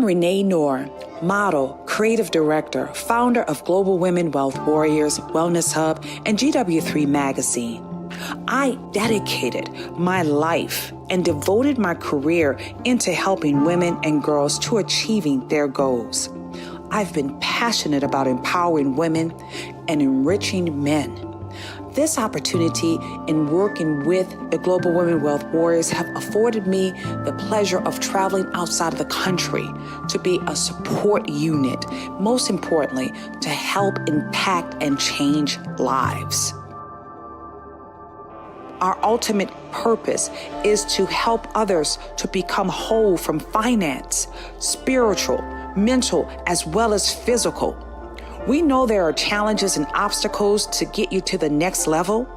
Renee Knorr, model, creative director, founder of Global Women Wealth Warriors, Wellness Hub, and GW3 Magazine. I dedicated my life and devoted my career into helping women and girls to achieving their goals. I've been passionate about empowering women and enriching men. This opportunity in working with the Global Women Wealth Warriors have afforded me the pleasure of traveling outside of the country to be a support unit, most importantly, to help impact and change lives. Our ultimate purpose is to help others to become whole from finance, spiritual, mental, as well as physical. We know there are challenges and obstacles to get you to the next level.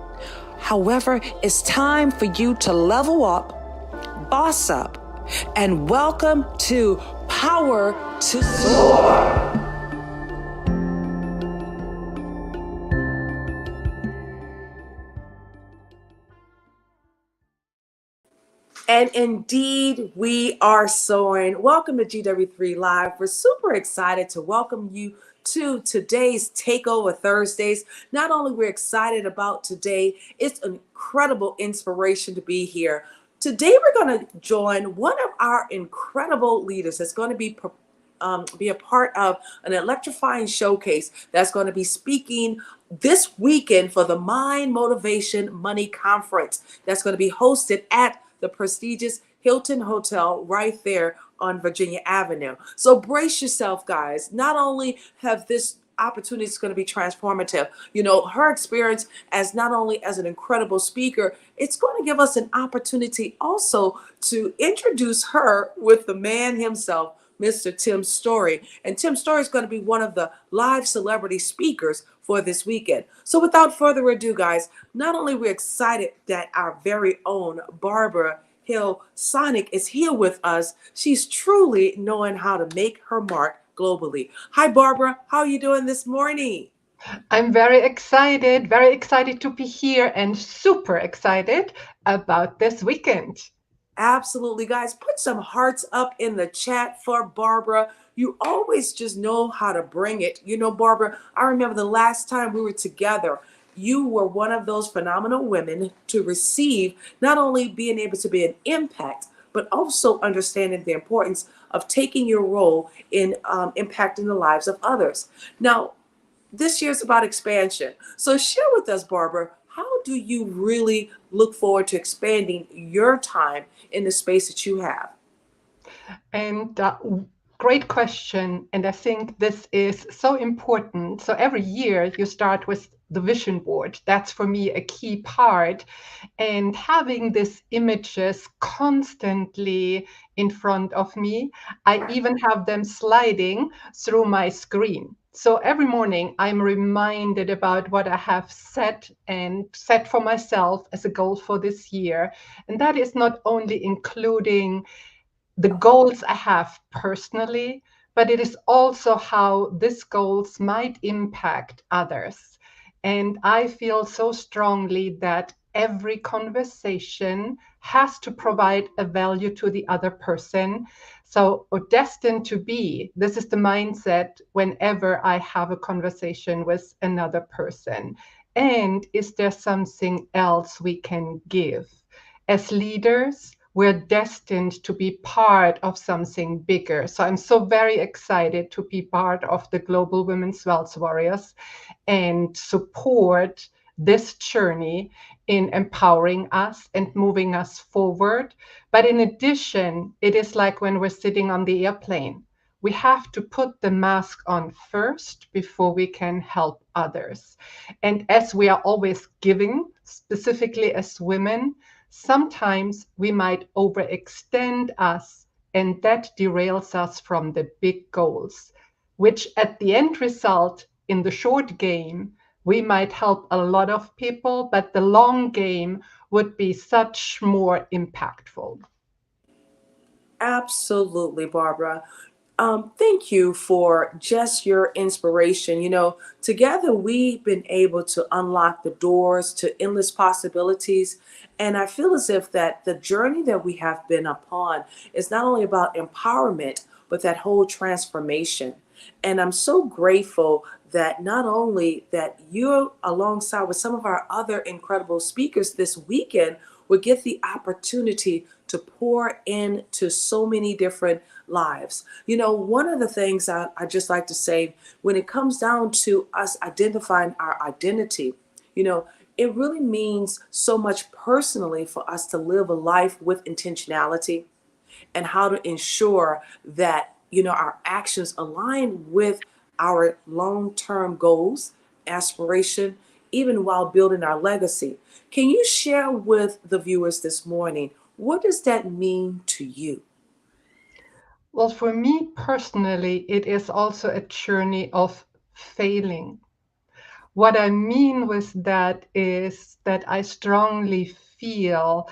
However, it's time for you to level up, boss up, and welcome to Power to Soar. And indeed, we are soaring. Welcome to GW3Live. We're super excited to welcome you to today's Takeover Thursdays. Not only we're excited about today, it's an incredible inspiration to be here. Today, we're going to join one of our incredible leaders that's going to be a part of an electrifying showcase that's going to be speaking this weekend for the Mind Motivation Money Conference that's going to be hosted at the prestigious Hilton Hotel right there on Virginia Avenue. So brace yourself, guys. Not only have this opportunity is going to be transformative, you know, her experience as not only as an incredible speaker, it's going to give us an opportunity also to introduce her with the man himself, Mr. Tim Storey. And Tim Storey is going to be one of the live celebrity speakers for this weekend. So without further ado, guys, not only are we excited that our very own Barbara Heil-Sonneck is here with us, she's truly knowing how to make her mark globally. Hi, Barbara. How are you doing this morning? I'm very excited to be here and super excited about this weekend. Absolutely, guys. Put some hearts up in the chat for Barbara. You always just know how to bring it. You know, Barbara, I remember the last time we were together, you were one of those phenomenal women to receive, not only being able to be an impact, but also understanding the importance of taking your role in impacting the lives of others. Now, this year's about expansion. So share with us, Barbara, how do you really look forward to expanding your time in the space that you have? And great question. And I think this is so important. So every year you start with the vision board. That's for me a key part. And having these images constantly in front of me, I even have them sliding through my screen. So every morning I'm reminded about what I have set for myself as a goal for this year. And that is not only including the goals I have personally, but it is also how these goals might impact others. And I feel so strongly that every conversation has to provide a value to the other person. So, or destined to be, this is the mindset whenever I have a conversation with another person. And is there something else we can give? As leaders, we're destined to be part of something bigger. So I'm so very excited to be part of the Global Women's Wealth Warriors and support this journey in empowering us and moving us forward. But in addition, it is like when we're sitting on the airplane. We have to put the mask on first before we can help others. And as we are always giving, specifically as women, sometimes we might overextend us, and that derails us from the big goals, which at the end result, in the short game, we might help a lot of people, but the long game would be such more impactful. Absolutely, Barbara. Thank you for just your inspiration. You know, together we've been able to unlock the doors to endless possibilities. And I feel as if that the journey that we have been upon is not only about empowerment, but that whole transformation. And I'm so grateful that not only that you're alongside with some of our other incredible speakers this weekend will get the opportunity to pour into so many different lives. You know, one of the things I just like to say when it comes down to us identifying our identity, you know, it really means so much personally for us to live a life with intentionality and how to ensure that, you know, our actions align with our long-term goals, aspiration, even while building our legacy. Can you share with the viewers this morning, what does that mean to you? Well, for me personally, it is also a journey of failing. What I mean with that is that I strongly feel,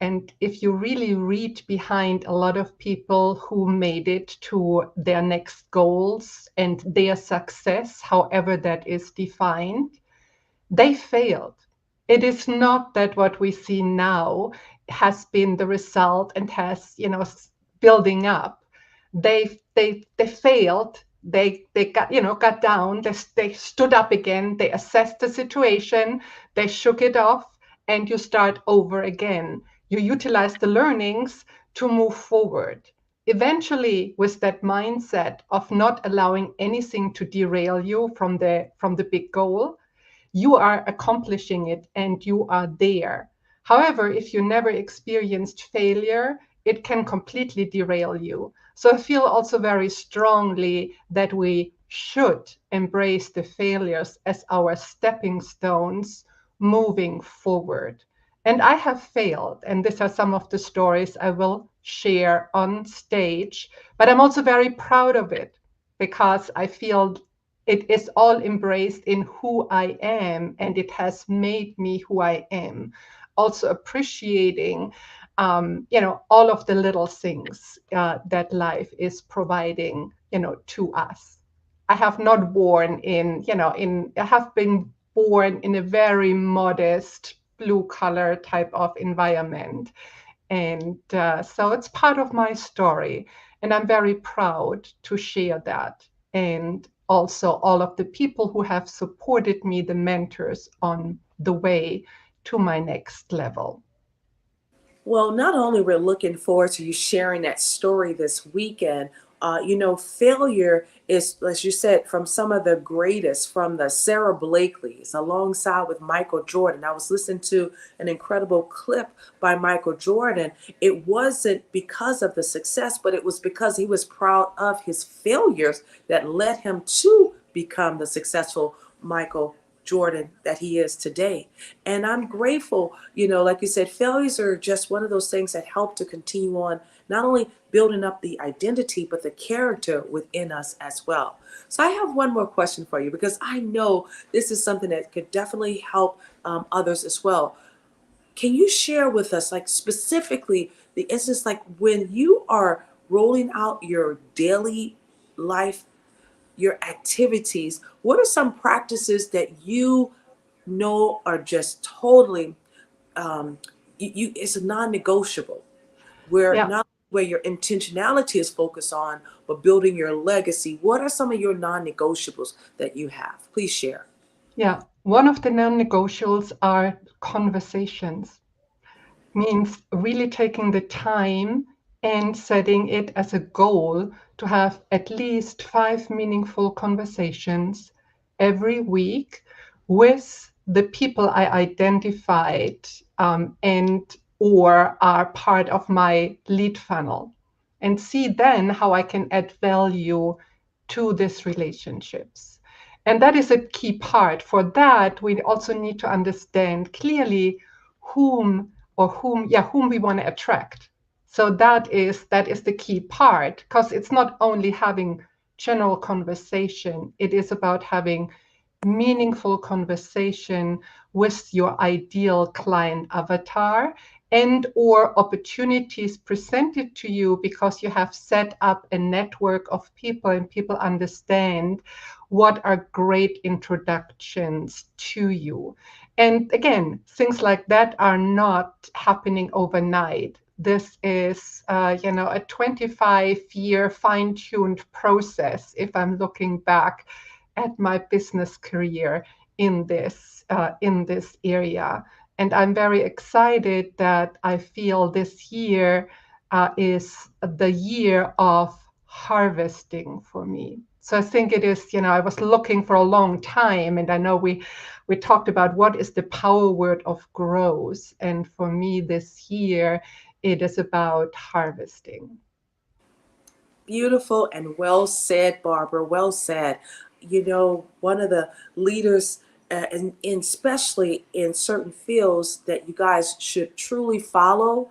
and if you really read behind a lot of people who made it to their next goals and their success, however that is defined, they failed. It is not that what we see now has been the result and has, building up. They failed. They got, got down. They stood up again. They assessed the situation. They shook it off, and you start over again. You utilize the learnings to move forward. Eventually, with that mindset of not allowing anything to derail you from the big goal, you are accomplishing it and you are there. However, if you never experienced failure, it can completely derail you. So I feel also very strongly that we should embrace the failures as our stepping stones moving forward. And I have failed, and these are some of the stories I will share on stage, but I'm also very proud of it because I feel it is all embraced in who I am, and it has made me who I am. Also appreciating, all of the little things that life is providing, to us. I have not born I have been born in a very modest blue collar type of environment. And so it's part of my story. And I'm very proud to share that. And also all of the people who have supported me, the mentors on the way to my next level. Well, not only we're looking forward to you sharing that story this weekend, you know, failure is, as you said, from some of the greatest, from the Sarah Blakeleys, alongside with Michael Jordan. I was listening to an incredible clip by Michael Jordan. It wasn't because of the success, but it was because he was proud of his failures that led him to become the successful Michael Jordan that he is today. And I'm grateful, you know, like you said, failures are just one of those things that help to continue on, not only building up the identity, but the character within us as well. So I have one more question for you, because I know this is something that could definitely help others as well. Can you share with us, like specifically the instance, like when you are rolling out your daily life, your activities, what are some practices that you know are just totally it's a non-negotiable, where Yeah. not where your intentionality is focused on, but building your legacy? What are some of your non-negotiables that you have? Please share. Yeah. One of the non-negotiables are conversations. Means really taking the time and setting it as a goal to have at least 5 meaningful conversations every week with the people I identified and or are part of my lead funnel, and see then how I can add value to these relationships. And that is a key part. For that, we also need to understand clearly whom we want to attract. So that is the key part, because it's not only having general conversation, it is about having meaningful conversation with your ideal client avatar, and or opportunities presented to you because you have set up a network of people and people understand what are great introductions to you. And again, things like that are not happening overnight. this is, a 25-year fine-tuned process if I'm looking back at my business career in this area. And I'm very excited that I feel this year is the year of harvesting for me. So I think it is, I was looking for a long time, and I know we talked about what is the power word of growth. And for me this year, it is about harvesting. Beautiful and well said, Barbara. Well said. One of the leaders, especially in certain fields that you guys should truly follow,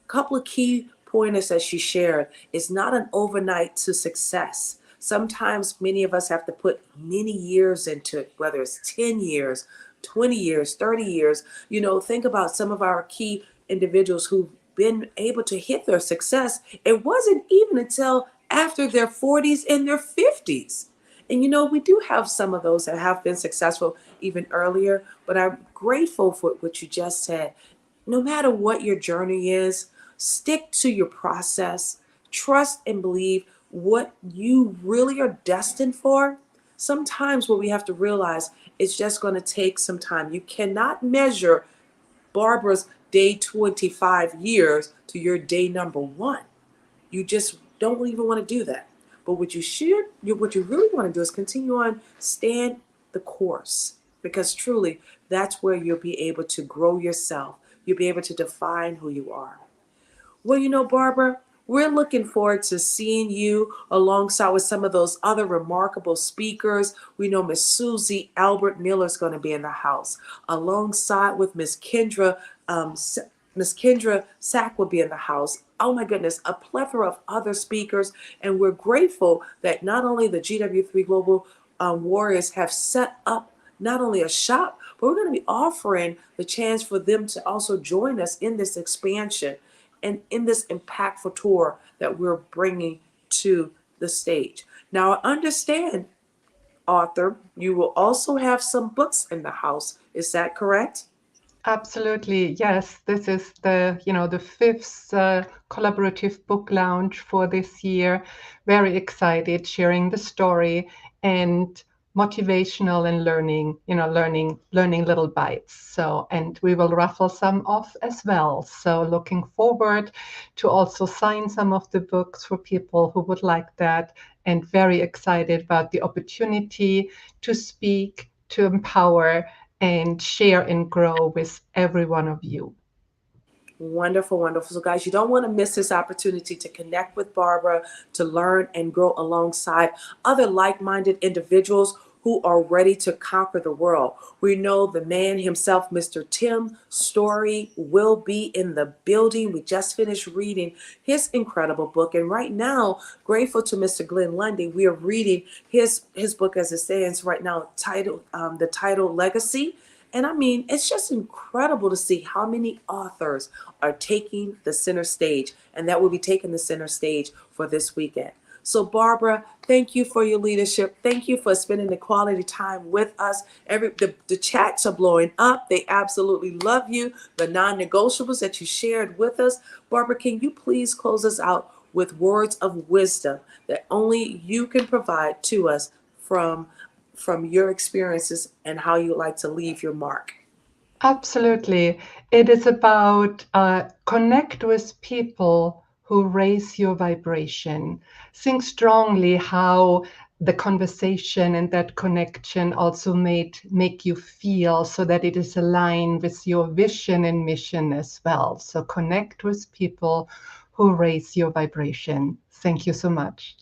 couple of key pointers that she shared is not an overnight to success. Sometimes many of us have to put many years into it, whether it's 10 years, 20 years, 30 years. Think about some of our key individuals who've been able to hit their success. It wasn't even until after their 40s and their 50s. And we do have some of those that have been successful even earlier, but I'm grateful for what you just said. No matter what your journey is, stick to your process. Trust and believe what you really are destined for. Sometimes what we have to realize is just going to take some time. You cannot measure Barbara's day 25 years to your day number 1. You just don't even want to do that. But what you really want to do is continue on, stand the course, because truly that's where you'll be able to grow yourself. You'll be able to define who you are. Well, Barbara, we're looking forward to seeing you alongside with some of those other remarkable speakers. We know Miss Susie Albert Miller is going to be in the house, alongside with Miss Kendra. Miss Kendra Sack will be in the house. Oh my goodness, a plethora of other speakers. And we're grateful that not only the GW3 Global Warriors have set up not only a shop, but we're going to be offering the chance for them to also join us in this expansion and in this impactful tour that we're bringing to the stage. Now, I understand, author, you will also have some books in the house. Is that correct? Absolutely, yes. This is the fifth collaborative book launch for this year. Very excited, sharing the story and motivational and learning little bites. So, and we will raffle some off as well. So, looking forward to also sign some of the books for people who would like that, and very excited about the opportunity to speak, to empower, and share and grow with every one of you. Wonderful, wonderful. So, guys, you don't want to miss this opportunity to connect with Barbara, to learn and grow alongside other like-minded individuals who are ready to conquer the world. We know the man himself, Mr. Tim Storey, will be in the building. We just finished reading his incredible book. And right now, grateful to Mr. Glenn Lundy, we are reading his book as it stands right now, the title Legacy. And I mean, it's just incredible to see how many authors are taking the center stage, and that will be taking the center stage for this weekend. So, Barbara, thank you for your leadership. Thank you for spending the quality time with us. The chats are blowing up. They absolutely love you. The non-negotiables that you shared with us. Barbara, can you please close us out with words of wisdom that only you can provide to us from your experiences and how you like to leave your mark? Absolutely. It is about connect with people who raise your vibration. Think strongly how the conversation and that connection also make you feel, so that it is aligned with your vision and mission as well. So connect with people who raise your vibration. Thank you so much.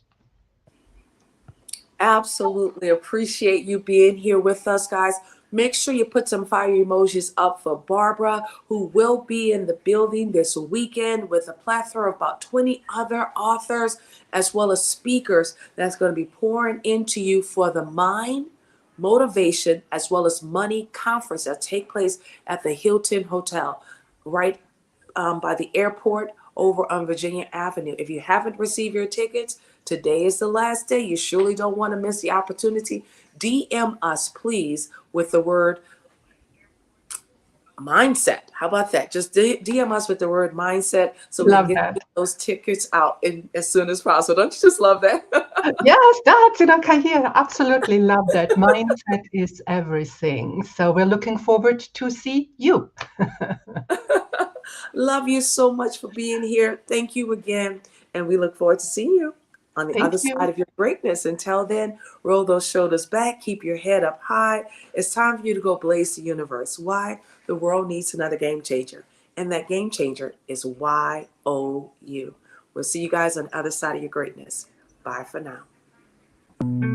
Absolutely appreciate you being here with us, guys. Make sure you put some fire emojis up for Barbara, who will be in the building this weekend with a plethora of about 20 other authors, as well as speakers that's going to be pouring into you for the Mind, Motivation, as well as Money conference that take place at the Hilton Hotel, right by the airport over on Virginia Avenue. If you haven't received your tickets, today is the last day. You surely don't want to miss the opportunity. DM us, please, with the word mindset. How about that? Just DM us with the word mindset so we can Love get that. those tickets out as soon as possible. Don't you just love that? Yes, that's in Karriere. Absolutely love that. Mindset is everything. So we're looking forward to see you. Love you so much for being here. Thank you again. And we look forward to seeing you on the Thank other you. side of your greatness. Until then, roll those shoulders back, keep your head up high. It's time for you to go blaze the universe. Why? The world needs another game changer. And that game changer is YOU. We'll see you guys on the other side of your greatness. Bye for now.